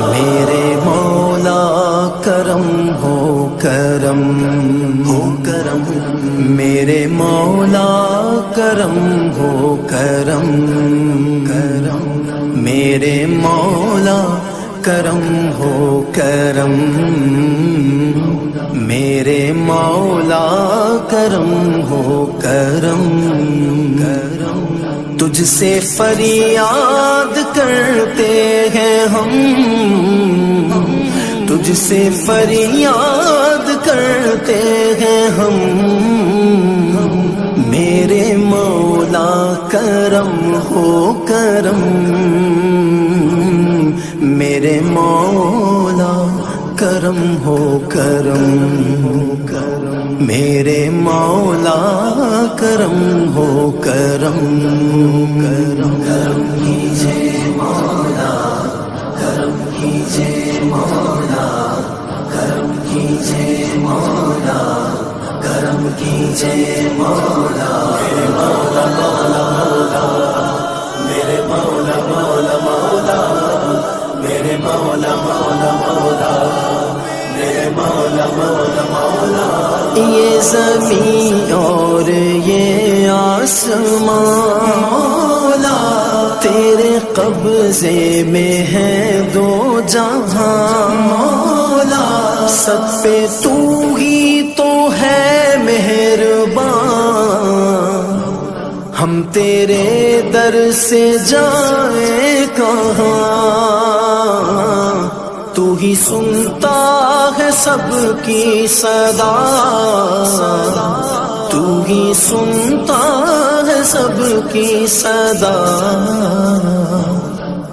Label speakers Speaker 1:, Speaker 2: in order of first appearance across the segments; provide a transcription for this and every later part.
Speaker 1: میرے مولا کرم ہو کرم ہو کرم، میرے مولا کرم ہو کرم کرم، میرے مولا کرم ہو کرم، میرے مولا کرم ہو کرم کرم، تجھ سے فریاد کرتے ہیں ہم، تجھ سے فریاد کرتے ہیں ہم، میرے مولا کرم ہو کرم، میرے مولا کرم ہو کرم کرم، میرے مولا کرم ہو کرم کرم، کرم کیجے مولا، کرم کیجے مولا، کرم کیجے مولا، کرم کیجے مولا، میرے مولا مولا مولا، میرے مولا مولا مولا، میرے مولا مولا مولا، میرے مولا مولا مولا، یہ زمین اور یہ آسمان مولا تیرے قبضے میں ہے دو جہاں مولا، سب پہ تو ہی تو ہے مہربان، ہم تیرے در سے جائیں کہاں، تو ہی سنتا ہے سب کی صدا، تو ہی سنتا ہے سب کی صدا،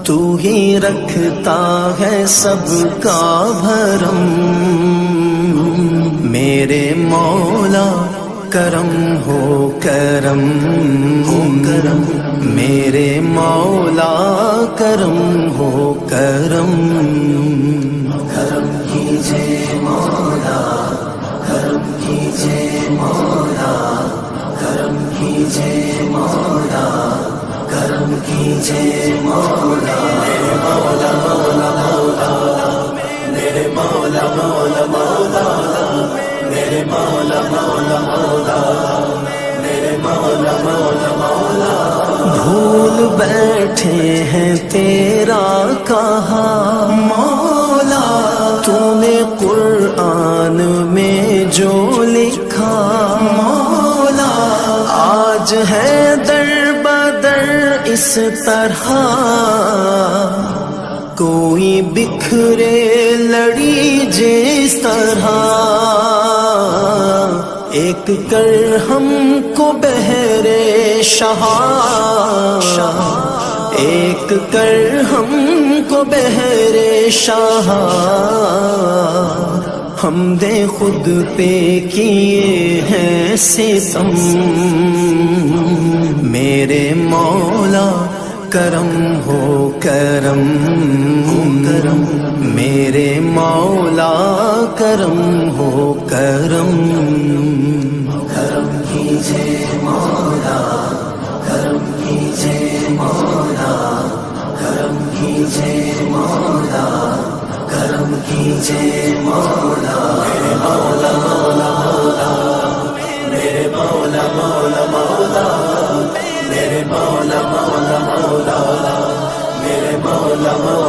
Speaker 1: تو ہی رکھتا ہے سب کا بھرم، میرے مولا کرم ہو کرم ہو کرم، میرے مولا کرم ہو کرم، کرم کیجے مولا، کرم کیجے مولا، کرم کیجے مولا، کرم کیجے مولا، میرے مولا مولا مولا، میرے مولا مولا مولا، میرے مولا مولا مولا، میرے مولا مولا مولا، بھول بیٹھے ہیں تیرا کہا مولا، تو نے قرآن میں جو لکھا مولا، آج ہے در بدر اس طرح، کوئی بکھرے لڑی جس طرح، ایک کر ہم کو بہرے شاہ، ایک کر ہم کو بہرے شاہ، ہم دے خود پہ کیے ہیں ستم، میرے مولا کرم ہو کرم کرم، میرے مولا کرم ہو کرم، کرم کیجے مولا، کرم کیجے مولا، کرم کیجے مولا، کرم کیجے مولا، میرے مولا مولا مولا، میرے مولا مولا مولا، میرے مولا مولا مولا، میرے مولا مولا